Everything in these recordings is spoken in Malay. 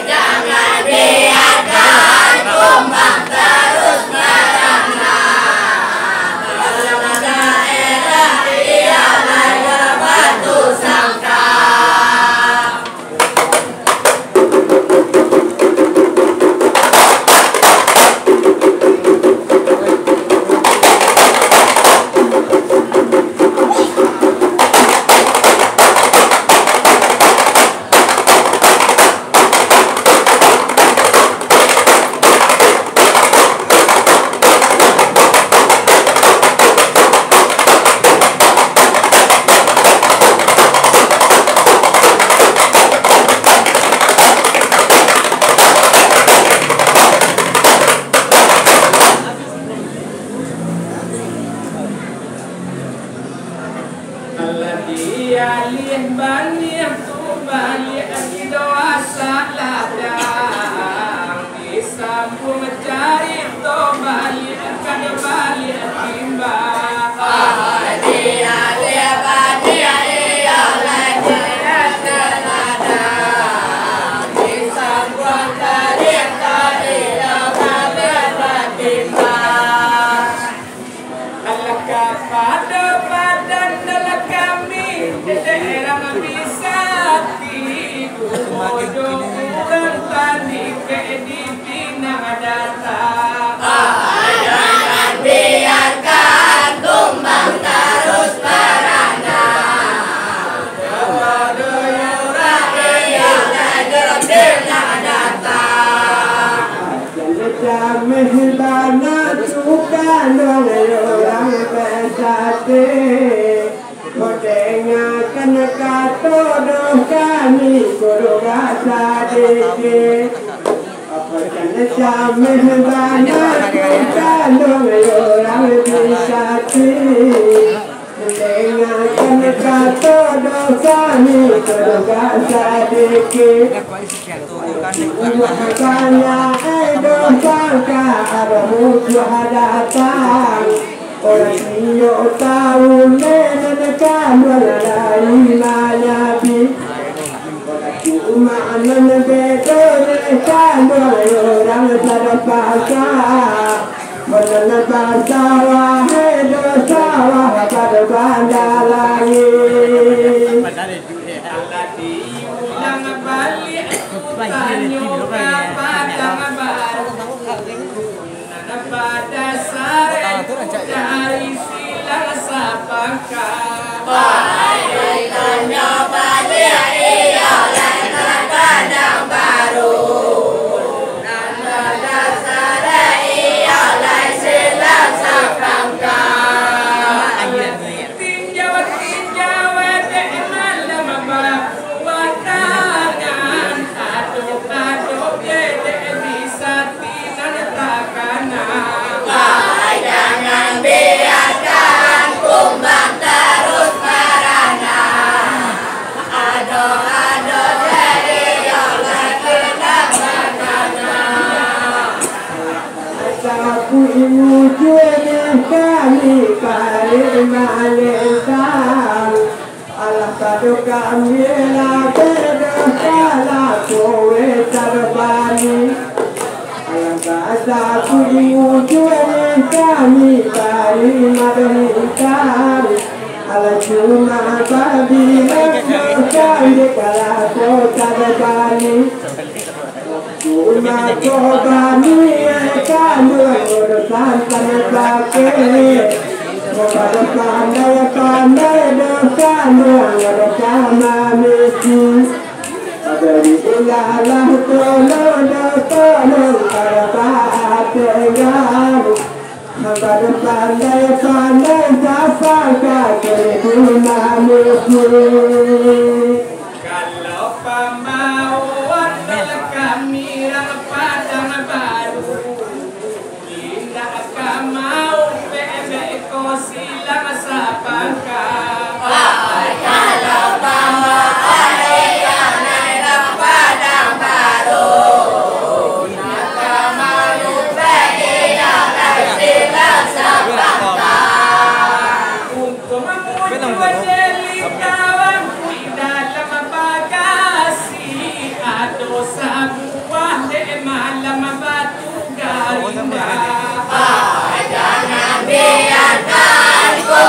Jangan biarkan kumbang terus merana. Dalam daerah ialah batu sangka.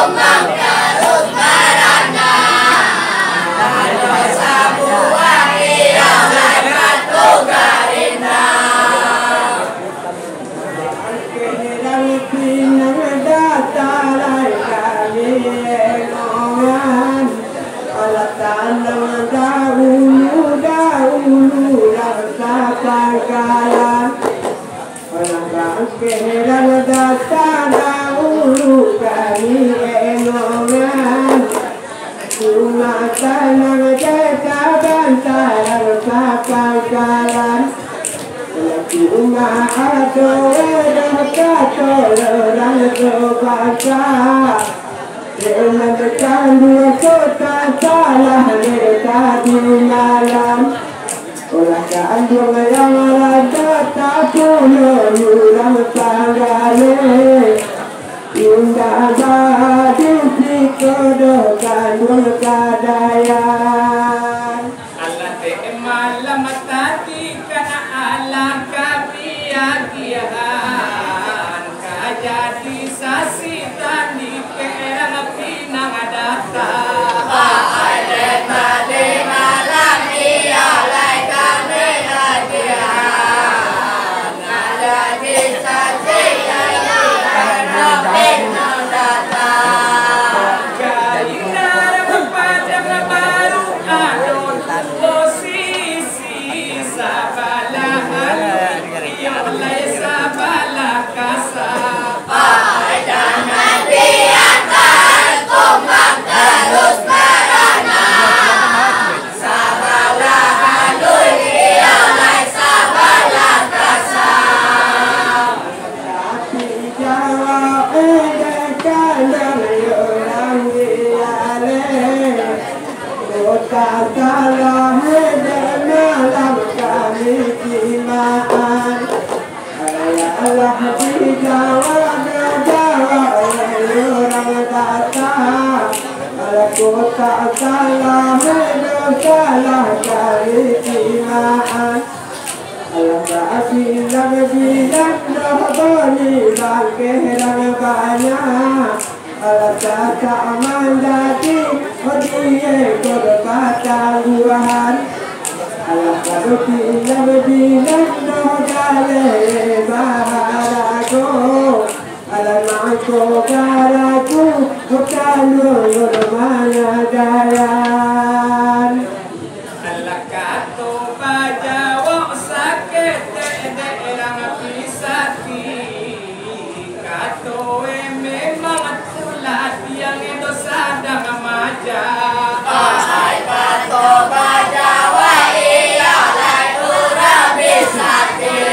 kumbang terus merana ada sebuah ialai batu garinda Kehilang pinang datalay kami enongan alatan ng dahulu lang sa pagkalan walang kehilang datalay kami enongan sumatan ng databantayan sa pagkalan Umaado katoloran berbahasa dengan candu kota salah mereka di malam olah candu yang ada tak punya yuram tanggale indah badi sikodo candu kadayan Allah te malam tadi kana alam kabiyagian kajadi sasitan di kerang pinang data ada tadi malam ialai kami hadiah ada di saksi yang pinang datang gairah padang baru adon posisi sabalahan ialai sabalah kasar jangan biarkan kumbang terus merana sabalah halui ialai sabalah kasar Tapi Jawa edekan dan orang diale kota salah dan malam kami timaan Allah di Jawa orang datang kota salah dan salah kami timaan bilang dohoni bangkerang banyak tak mandati odie berkata Tuhan kalau bilang dohale baharago alamanko garaku bukan mana dayan Allah kato bajawa sakit derang pisati kato memang tulat yang itu sadang maja Hai pato bajawa ialai kurang bisati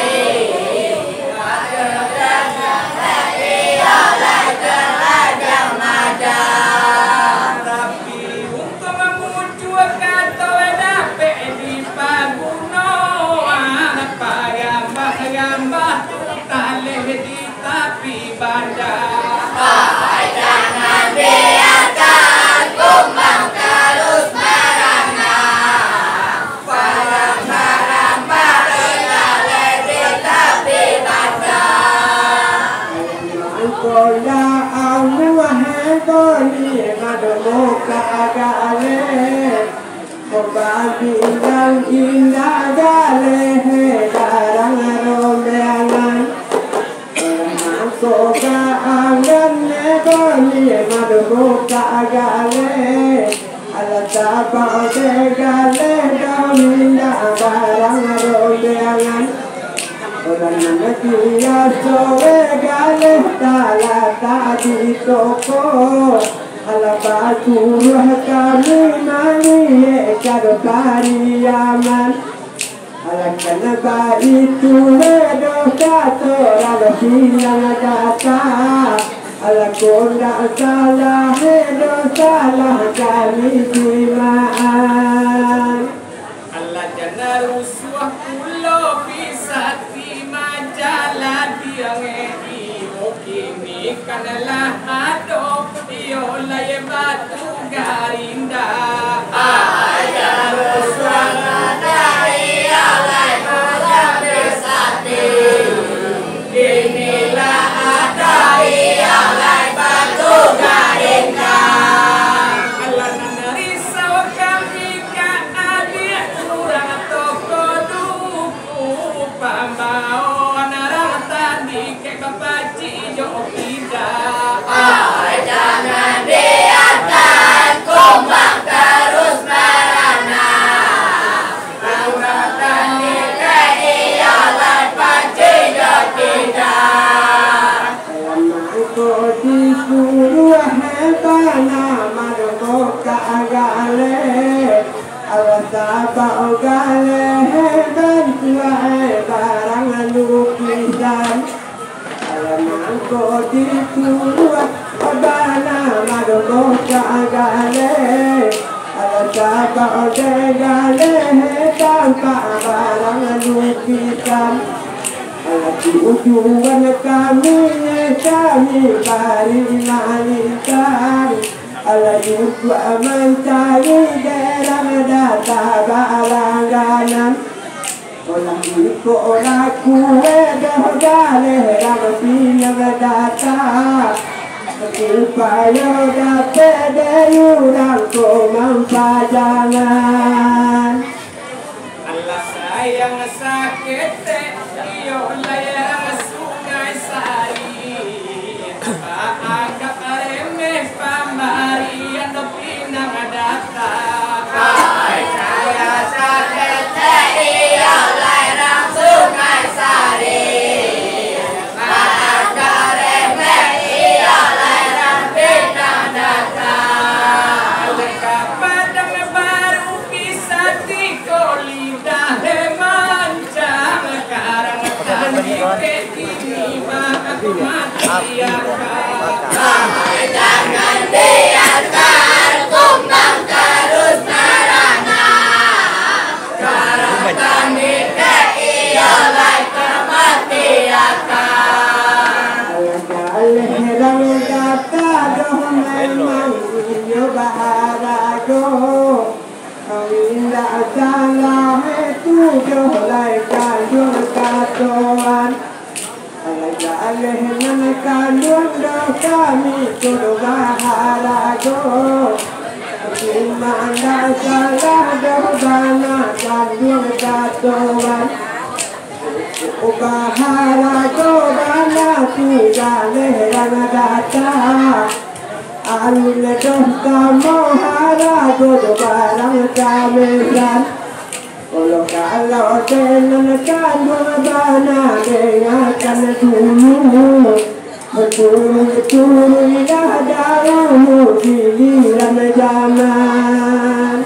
ialai terajang maja tapi untuk memuncul kato dapet di pagunoan pagambah-gambah tali di tapi bandar Hai jangan biarkan kumbang terus merana barang-barang baru ialai di tepi bandar Kola Allah doni madoka agale Kobadi yang indah gale darang rombongan Koga angan doni madoka agale Alata baude gale doni darang rombongan Orang dia soe gale tala tadi toko ala batu kami mani kado pariaman ala kana itu do kato ala hilang data ala konda salah do salah kami timaan Allah jangan rusuh pulau pisati majalah dia ngei kini kanalah ado iyo lay batu garinda jangan rusuh ngadai ialai kurang bisati inilah ada ialai batu garinda sabau gale bantuai barang lukisan alaman ko ditua abana madogo gale ala sabau gale tanpa barang lukisan ala tujuan kami bari malikan ala juga mencari dalam data balanganan olah iko olah kue gale rampinya data supaya dapat dayuran ko mampajangan Allah sayang sakit iyo layang sungai sari aga kareme pamarian do pinang data Kaya sakit iya layang sungai sari Makareme iya layang pinang data padang baru bisa lidah mancang karang tadi kini aku mati Jangan biarkan kumbang terus merana Karena kami keiyalai kematian Herang kata doh memang iyo baharago Kawinda salah itu jolai kandung katoan Alay kandung do kami kudu baharago Kimanda salah doh bana kandung katoan Baharago bana tigale rana data Alule doh kamo harago do barang kamesan Olo kalau tenan kandung bana dengarkan dulu Betul-betul dah dalam giliran zaman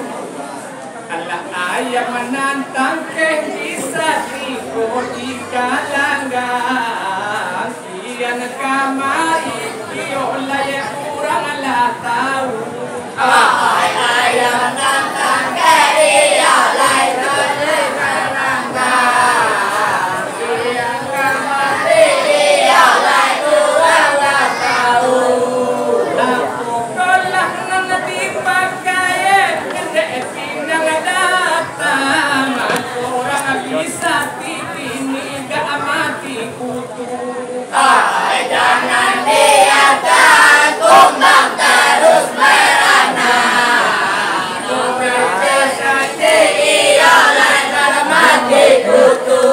Allah ayam menantang kisah di kalangan kian kamari kiolaya kurang lah tahu Ayam nantang keiyalai kematian Yang kemari iyalai kurang tahu aku kalah nanti pakai gede pinang datang orang bisa titini gak mati kutu Jangan biarkan kumbang terus merana Berkesati iyalai kemati kutu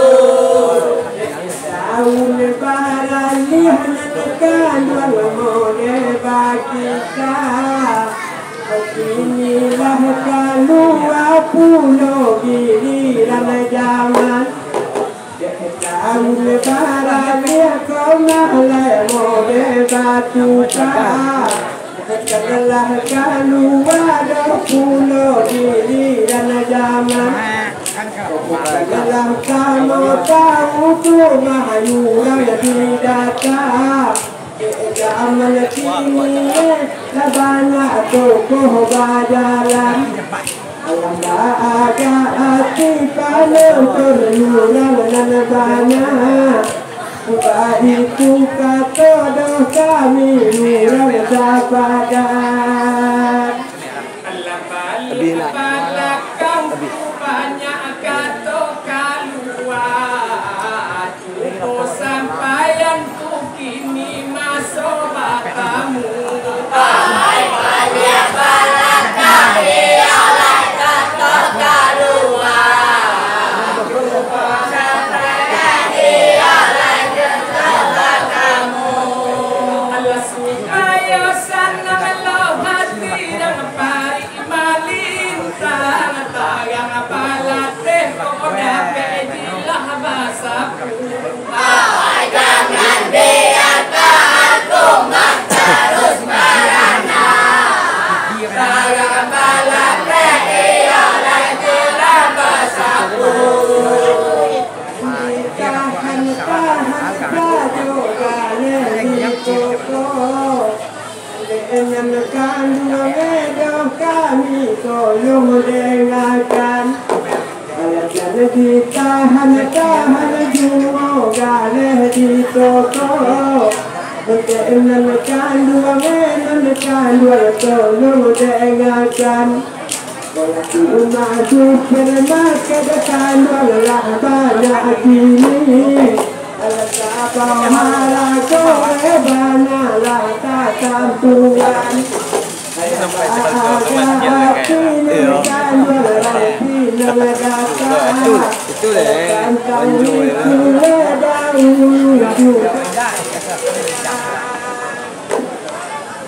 Daun baralihan kandung mone bakita Beginilah kalua pulau giliran zaman Daun baralihan komalai mone bakita Setelah kalua pulau giliran zaman Dalam kamu tahu ku mahayuran tidak tak Zaman kini banyak tokoh bajalan Alam ada hati kalau terlulang dan banyak Sebab itu kata doh kami murah sabadan Allah balik kau banyak kata keluar cukup sampaian ku kini masuk batamu Banyak balakah iyalai kata keluar Sampai iyalai kencang kamu Allah supaya sana kalau hati dan pari malin tolong dengarkan. Jangan ditahan semua galeh di toko. Menekan dua tolong dengarkan. Walau masuk bermata depan walau banyak kini. Alat pahala kau banalah takkan Tuhan. Itu deh,